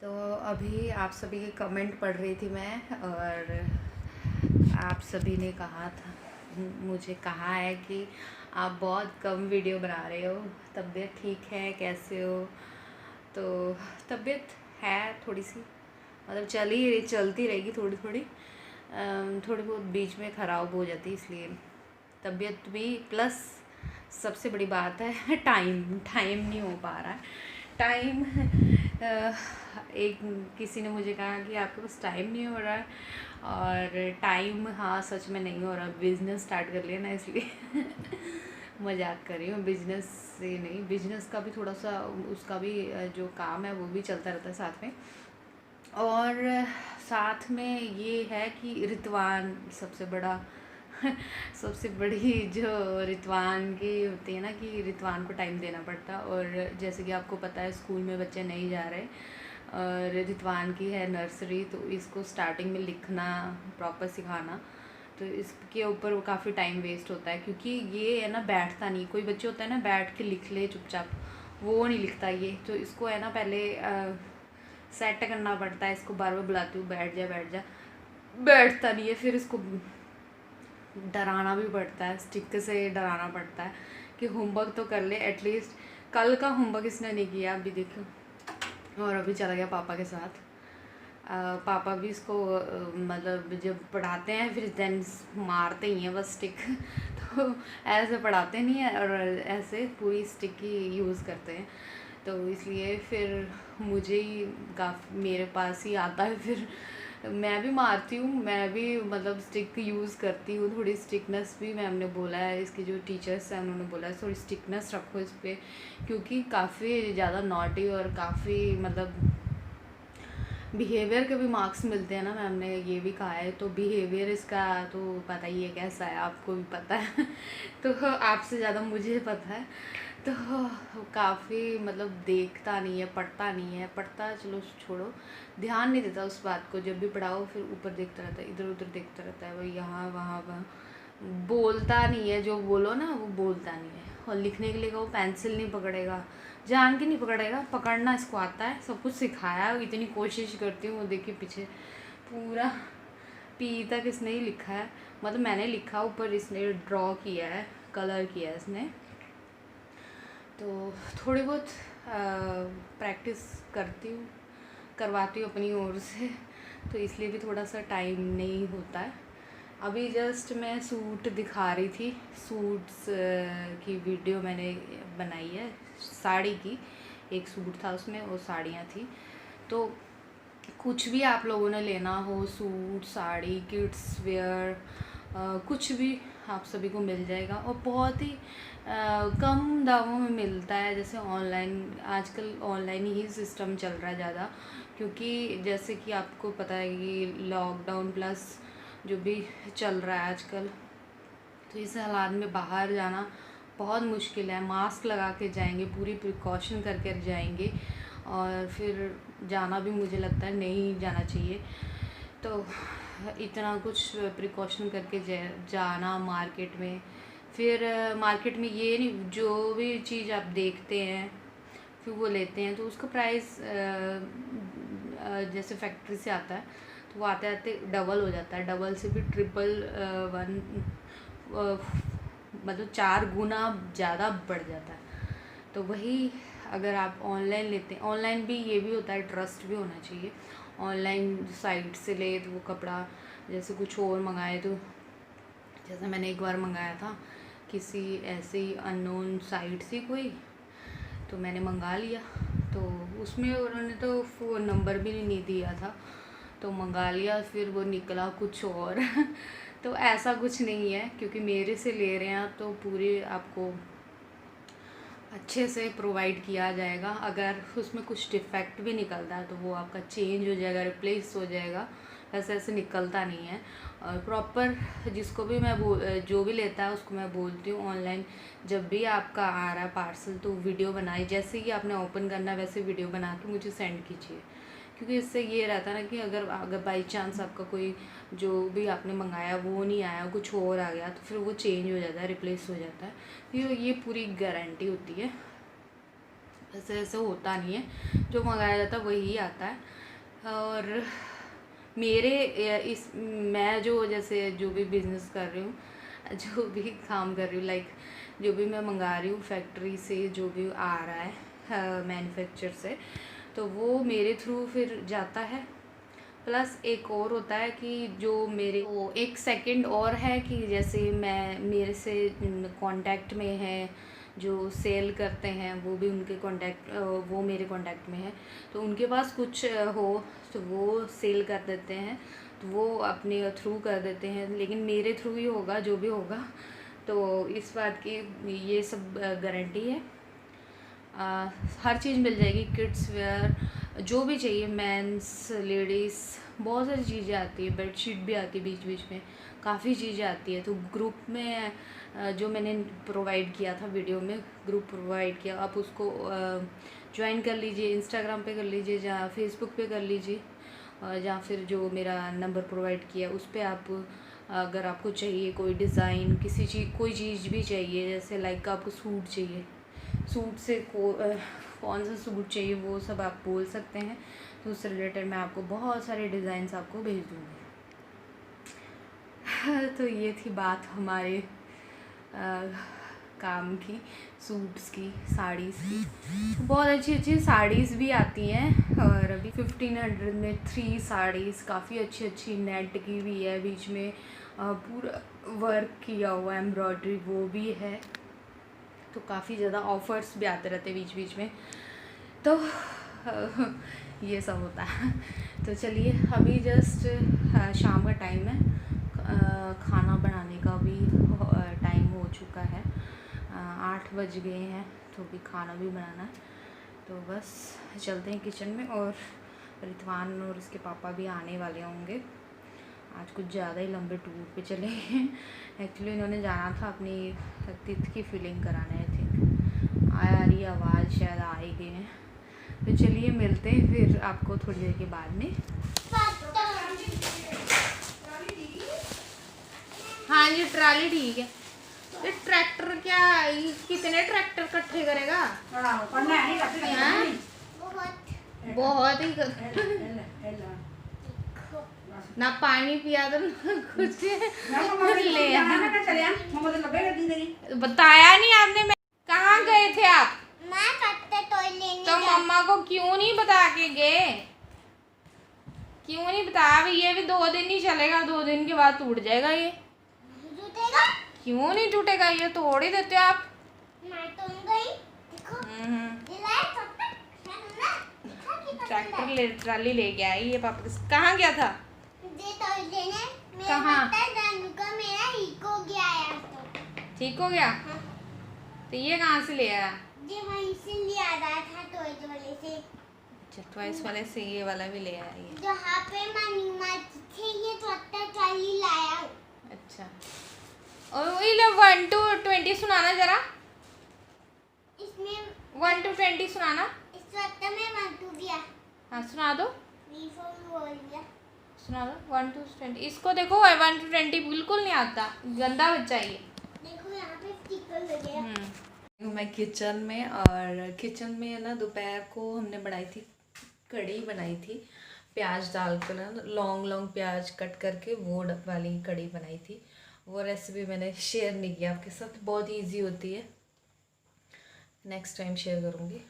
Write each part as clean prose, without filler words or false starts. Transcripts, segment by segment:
तो अभी आप सभी के कमेंट पढ़ रही थी मैं, और आप सभी ने कहा था, मुझे कहा है कि आप बहुत कम वीडियो बना रहे हो, तबीयत ठीक है, कैसे हो? तो तबीयत है थोड़ी सी, मतलब चलती रहेगी थोड़ी थोड़ी, थोड़ी बहुत बीच में ख़राब हो जाती है, इसलिए तबीयत भी प्लस सबसे बड़ी बात है टाइम टाइम नहीं हो पा रहा है। टाइम एक किसी ने मुझे कहा कि आपके पास टाइम नहीं हो रहा है, और टाइम हाँ सच में नहीं हो रहा। बिज़नेस स्टार्ट कर लिया ना, इसलिए मजाक कर रही हूँ। बिज़नेस से नहीं, बिज़नेस का भी थोड़ा सा, उसका भी जो काम है वो भी चलता रहता है साथ में। और साथ में ये है कि रितवान सबसे बड़ा सबसे बड़ी जो रितवान की होती है ना, कि रितवान को टाइम देना पड़ता। और जैसे कि आपको पता है स्कूल में बच्चे नहीं जा रहे, और रितवान की है नर्सरी, तो इसको स्टार्टिंग में लिखना प्रॉपर सिखाना, तो इसके ऊपर वो काफ़ी टाइम वेस्ट होता है, क्योंकि ये है ना बैठता नहीं। कोई बच्चे होता है ना बैठ के लिख ले चुपचाप, वो नहीं लिखता ये। तो इसको है ना पहले सेट करना पड़ता है, इसको बार बार बुलाती हूँ बैठ जा बैठ जा, बैठता नहीं है। फिर इसको डराना भी पड़ता है, स्टिक से डराना पड़ता है कि होमवर्क तो कर ले एटलीस्ट। कल का होमवर्क इसने नहीं किया, अभी देखो, और अभी चला गया पापा के साथ। पापा भी इसको मतलब जब पढ़ाते हैं फिर देन मारते ही हैं बस स्टिक तो ऐसे पढ़ाते नहीं है, और ऐसे पूरी स्टिक ही यूज़ करते हैं। तो इसलिए फिर मुझे ही काफ़ी मेरे पास ही आता है, फिर मैं भी मारती हूँ, मैं भी मतलब स्टिक यूज़ करती हूँ। थोड़ी स्टिकनेस भी मैम ने बोला है, इसके जो टीचर्स हैं उन्होंने बोला है थोड़ी स्टिकनेस रखो इस पर, क्योंकि काफ़ी ज़्यादा नॉटी और काफ़ी मतलब बिहेवियर के भी मार्क्स मिलते हैं ना, मैम ने ये भी कहा है। तो बिहेवियर इसका तो पता ही है कैसा है, आपको भी पता है तो आपसे ज़्यादा मुझे पता है। तो काफ़ी मतलब देखता नहीं है, पढ़ता नहीं है, पढ़ता चलो छोड़ो, ध्यान नहीं देता उस बात को। जब भी पढ़ाओ फिर ऊपर देखता रहता है, इधर उधर देखता रहता है, वही यहाँ वहाँ वहाँ, बोलता नहीं है। जो बोलो ना वो बोलता नहीं है। और लिखने के लिए कहो पेंसिल नहीं पकड़ेगा, जान के नहीं पकड़ेगा, पकड़ना इसको आता है, सब कुछ सिखाया है। इतनी कोशिश करती हूँ, वो देखिए पीछे पूरा पी तक इसने ही लिखा है, मतलब मैंने लिखा, ऊपर इसने ड्रॉ किया है, कलर किया है इसने। तो थोड़ी बहुत प्रैक्टिस करवाती हूँ अपनी ओर से, तो इसलिए भी थोड़ा सा टाइम नहीं होता है। अभी जस्ट मैं सूट दिखा रही थी, सूट्स की वीडियो मैंने बनाई है, साड़ी की। एक सूट था उसमें और साड़ियाँ थी। तो कुछ भी आप लोगों ने लेना हो, सूट साड़ी किड्स वेयर, कुछ भी आप सभी को मिल जाएगा, और बहुत ही कम दामों में मिलता है। जैसे ऑनलाइन, आजकल ऑनलाइन ही सिस्टम चल रहा है ज़्यादा, क्योंकि जैसे कि आपको पता है कि लॉकडाउन प्लस जो भी चल रहा है आजकल, तो इस हालात में बाहर जाना बहुत मुश्किल है। मास्क लगा के जाएंगे, पूरी प्रिकॉशन करके जाएंगे, और फिर जाना भी मुझे लगता है नहीं जाना चाहिए। तो इतना कुछ प्रिकॉशन करके जाना मार्केट में, फिर मार्केट में ये नहीं, जो भी चीज़ आप देखते हैं फिर वो लेते हैं, तो उसका प्राइस जैसे फैक्ट्री से आता है तो वो आते आते डबल हो जाता है, डबल से भी ट्रिपल मतलब 4 गुना ज़्यादा बढ़ जाता है। तो वही अगर आप ऑनलाइन लेते हैं, ऑनलाइन भी ये भी होता है, ट्रस्ट भी होना चाहिए। ऑनलाइन साइट से ले तो वो कपड़ा जैसे कुछ और मंगाए, तो जैसे मैंने एक बार मंगाया था किसी ऐसे ही अननोन साइट से कोई, तो मैंने मंगा लिया, तो उसमें उन्होंने तो फ़ोन नंबर भी नहीं दिया था, तो मंगा लिया, फिर वो निकला कुछ और तो ऐसा कुछ नहीं है, क्योंकि मेरे से ले रहे हैं तो पूरे आपको अच्छे से प्रोवाइड किया जाएगा। अगर उसमें कुछ डिफेक्ट भी निकलता है तो वो आपका चेंज हो जाएगा, रिप्लेस हो जाएगा, ऐसे ऐसे निकलता नहीं है। और प्रॉपर जिसको भी मैं जो भी लेता है उसको मैं बोलती हूँ, ऑनलाइन जब भी आपका आ रहा है पार्सल तो वीडियो बनाए, जैसे ही आपने ओपन करना है वैसे वीडियो बना के मुझे सेंड कीजिए, क्योंकि इससे ये रहता है ना कि अगर अगर बाई चांस आपका कोई जो भी आपने मंगाया वो नहीं आया, कुछ और आ गया, तो फिर वो चेंज हो जाता है, रिप्लेस हो जाता है। ये पूरी गारंटी होती है। ऐसे ऐसे होता नहीं है, जो मंगाया जाता है वही आता है। और मैं जो जैसे जो भी बिज़नेस कर रही हूँ, जो भी काम कर रही हूँ, लाइक जो भी मैं मंगा रही हूँ फैक्ट्री से, जो भी आ रहा है मैन्युफैक्चर से, तो वो मेरे थ्रू फिर जाता है। प्लस एक और होता है कि जो मेरे वो एक सेकंड और है कि जैसे मैं मेरे से कांटेक्ट में है, जो सेल करते हैं वो भी उनके कांटेक्ट, वो मेरे कांटेक्ट में है, तो उनके पास कुछ हो तो वो सेल कर देते हैं, तो वो अपने थ्रू कर देते हैं, लेकिन मेरे थ्रू ही होगा जो भी होगा। तो इस बात की ये सब गारंटी है। हर चीज़ मिल जाएगी, किड्स वेयर जो भी चाहिए, मेंस लेडीज़, बहुत सारी चीज़ें आती है, बेडशीट भी आती है बीच बीच में, काफ़ी चीज़ें आती है। तो ग्रुप में जो मैंने प्रोवाइड किया था वीडियो में, ग्रुप प्रोवाइड किया, आप उसको ज्वाइन कर लीजिए, इंस्टाग्राम पे कर लीजिए, जहाँ फेसबुक पे कर लीजिए, या फिर जो मेरा नंबर प्रोवाइड किया उस पर आप, अगर आपको चाहिए कोई डिज़ाइन, कोई चीज़ भी चाहिए, जैसे लाइक आपको सूट चाहिए, सूट से कौन सा सूट चाहिए वो सब आप बोल सकते हैं, तो उससे रिलेटेड मैं आपको बहुत सारे डिज़ाइंस आपको भेज दूँगी। तो ये थी बात हमारे काम की, सूट्स की, साड़ीज़ की। बहुत अच्छी अच्छी साड़ीज़ भी आती हैं, और अभी 1500 में 3 साड़ीज़ काफ़ी अच्छी अच्छी, नेट की भी है, बीच में पूरा वर्क किया हुआ एम्ब्रॉयडरी वो भी है। तो काफ़ी ज़्यादा ऑफ़र्स भी आते रहते बीच बीच में, तो ये सब होता है। तो चलिए अभी जस्ट शाम का टाइम है, खाना बनाने का भी टाइम हो चुका है, 8 बज गए हैं, तो भी खाना भी बनाना है। तो बस चलते हैं किचन में, और रितवान और इसके पापा भी आने वाले होंगे। आज कुछ ज़्यादा ही लंबे टूर पे चले हैं। एक्चुअली इन्होंने जाना था अपनी तिथ की फीलिंग कराने, आई थिंक आ रही आवाज़ शायद आ ही गई है। तो चलिए मिलते हैं फिर आपको थोड़ी देर के बाद में। हाँ जी ट्राली ठीक है। ये ट्रैक्टर क्या, कितने ट्रैक्टर इकट्ठे करेगा? बहुत ही ना पानी पिया तो कुछ ले बताया नहीं आपने। मैं कहाँ गए थे आप? तो मम्मा को क्यों नहीं बता के गए? क्यों नहीं बताया? भाई ये भी 2 दिन ही चलेगा, 2 दिन के बाद टूट जाएगा। ये टूटेगा? क्यों नहीं टूटेगा? ये तोड़ ही देते हो आप। ट्रैक्टर ट्राली ले गया ये पापा। कहाँ गया था? कहाँ? ठीक हो गया? तो ये कहाँ से ले आया? वहीं से ले आया था, टॉयज वाले से। अच्छा टॉयज वाले से ये वाला भी ले आया ये। जहाँ पे थे ये ट्राली लाया। अच्छा और ये 1 to 20 सुनाना जरा। इसमें 1 to 20 सुनाना। इस वक्त में 1 to दिया। हाँ सुना दो। सुना दो 1 to 20। इसको देखो 1 to 20 बिल्कुल नहीं आता, गंदा बच्चा ये। देखो यहाँ पे स्टिकर लगे। मैं किचन में, और किचन में ना दोपहर को हमने बनाई थी कढ़ी, बनाई थी प्याज डालकर ना, लॉन्ग प्याज कट करके वो वाली कढ़ी बनाई थी। वो रेसिपी मैंने शेयर नहीं किया आपके साथ, बहुत ईजी होती है, नेक्स्ट टाइम शेयर करूँगी।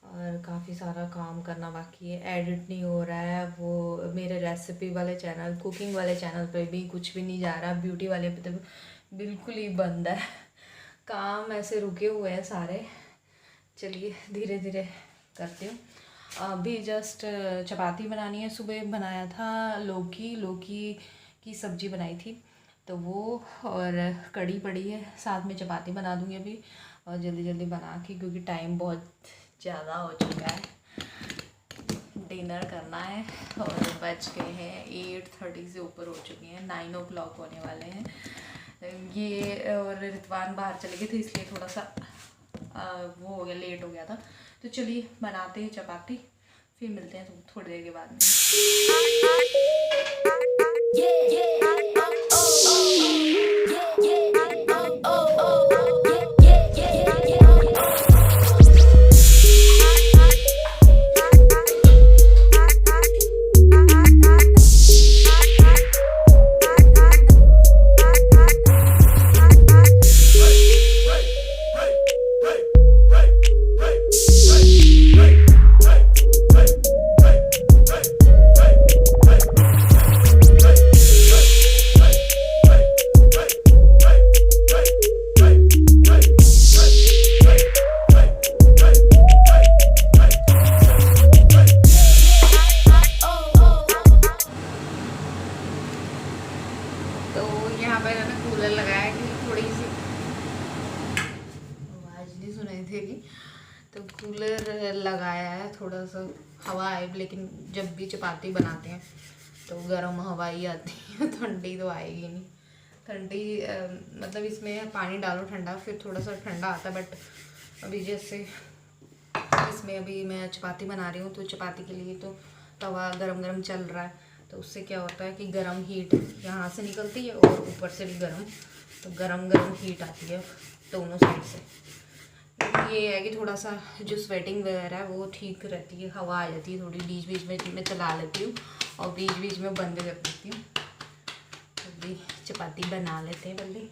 और काफ़ी सारा काम करना बाकी है, एडिट नहीं हो रहा है। वो मेरे रेसिपी वाले चैनल, कुकिंग वाले चैनल पे भी कुछ भी नहीं जा रहा, ब्यूटी वाले पे तो बिल्कुल ही बंद है, काम ऐसे रुके हुए हैं सारे। चलिए धीरे धीरे करती हूँ। अभी जस्ट चपाती बनानी है, सुबह बनाया था लौकी की सब्ज़ी बनाई थी, तो वो और कढ़ी पड़ी है, साथ में चपाती बना दूँगी अभी, और जल्दी जल्दी बना के, क्योंकि टाइम बहुत ज़्यादा हो चुका है, डिनर करना है। और बज गए हैं 8:30 से ऊपर हो चुके हैं, 9 o'clock होने वाले हैं। ये और रितवान बाहर चले गए थे, इसलिए थोड़ा सा वो हो गया, लेट हो गया था। तो चलिए बनाते हैं चपाती, फिर मिलते हैं थोड़ी देर के बाद में। लगाया है, थोड़ा सा हवा है, लेकिन जब भी चपाती बनाते हैं तो गर्म हवा ही आती है, ठंडी तो आएगी नहीं। ठंडी मतलब इसमें पानी डालो ठंडा, फिर थोड़ा सा ठंडा आता है। बट अभी जैसे इसमें अभी मैं चपाती बना रही हूँ, तो चपाती के लिए तो तवा गरम गरम चल रहा है, तो उससे क्या होता है कि गरम हीट यहाँ से निकलती है और ऊपर से भी गरम, तो गरम गरम हीट आती है दोनों साइड से। ये है कि थोड़ा सा जो स्वेटिंग वगैरह है वो ठीक रहती है, हवा आ जाती है थोड़ी, बीच बीच में मैं चला लेती हूँ और बीच बीच में बंद कर देती हूँ। अभी चपाती बना लेते हैं बल्ले।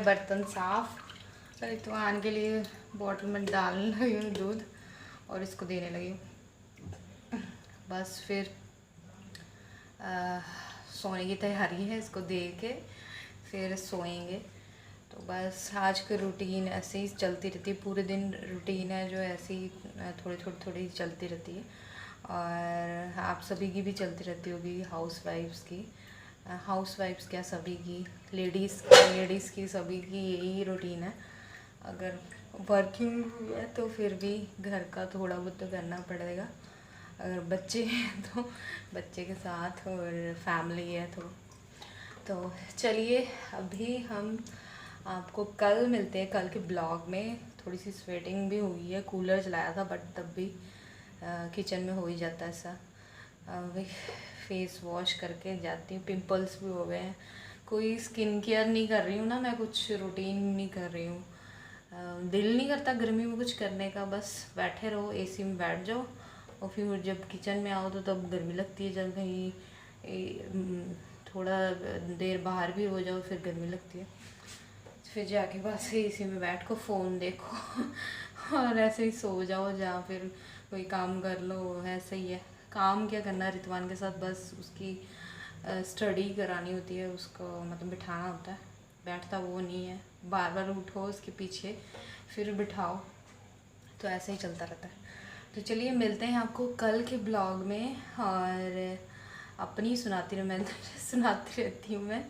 बर्तन साफ। रितवान के लिए बॉटल में डालने लगी हूँ दूध और इसको देने लगी हूँ। बस फिर सोने की तैयारी है, इसको दे के फिर सोएंगे। तो बस आज की रूटीन ऐसे ही चलती रहती है, पूरे दिन रूटीन है जो ऐसे ही थोड़ी चलती रहती है। और आप सभी की भी चलती रहती होगी, हाउसवाइफ्स क्या सभी की, लेडीज़ की सभी की यही रूटीन है। अगर वर्किंग है तो फिर भी घर का थोड़ा बहुत तो करना पड़ेगा, अगर बच्चे हैं तो बच्चे के साथ, और फैमिली है तो चलिए अभी हम आपको कल मिलते हैं। कल के ब्लॉग में थोड़ी सी स्वेटिंग भी हुई है, कूलर चलाया था बट तब भी किचन में हो ही जाता है ऐसा। वही फेस वॉश करके जाती हूँ, पिंपल्स भी हो गए हैं। कोई स्किन केयर नहीं कर रही हूँ ना मैं, कुछ रूटीन नहीं कर रही हूँ। दिल नहीं करता गर्मी में कुछ करने का, बस बैठे रहो, एसी में बैठ जाओ और फिर जब किचन में आओ तो तब गर्मी लगती है। जब कहीं थोड़ा देर बाहर भी हो जाओ फिर गर्मी लगती है, फिर जाके बस एसी में बैठ को फ़ोन देखो और ऐसे ही सो जाओ, या फिर कोई काम कर लो। ऐसा ही है, काम क्या करना रितवान के साथ, बस उसकी स्टडी करानी होती है, उसको मतलब बिठाना होता है, बैठता वो नहीं है, बार बार उठो उसके पीछे फिर बिठाओ, तो ऐसे ही चलता रहता है। तो चलिए मिलते हैं आपको कल के ब्लॉग में। और अपनी सुनाती रहती हूँ मैं।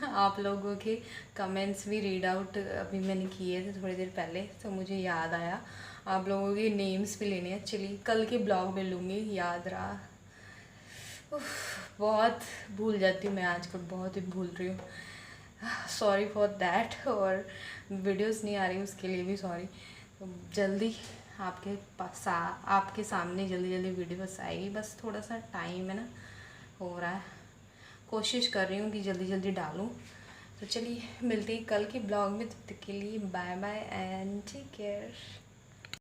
आप लोगों के कमेंट्स भी रीड आउट अभी मैंने किए थे थोड़ी देर पहले, तो मुझे याद आया आप लोगों के नेम्स भी लेने हैं। चलिए कल के ब्लॉग में लूँगी, याद रहा। बहुत भूल जाती हूँ मैं, आजकल बहुत ही भूल रही हूँ, सॉरी फॉर दैट। और वीडियोस नहीं आ रही उसके लिए भी सॉरी। तो जल्दी आपके पास आपके सामने जल्दी जल्दी वीडियोस आएगी, बस थोड़ा सा टाइम है ना, हो रहा है, कोशिश कर रही हूँ कि जल्दी जल्दी डालूँ। तो चलिए मिलते हैं कल के ब्लॉग में, तब तक के लिए bye bye and take care.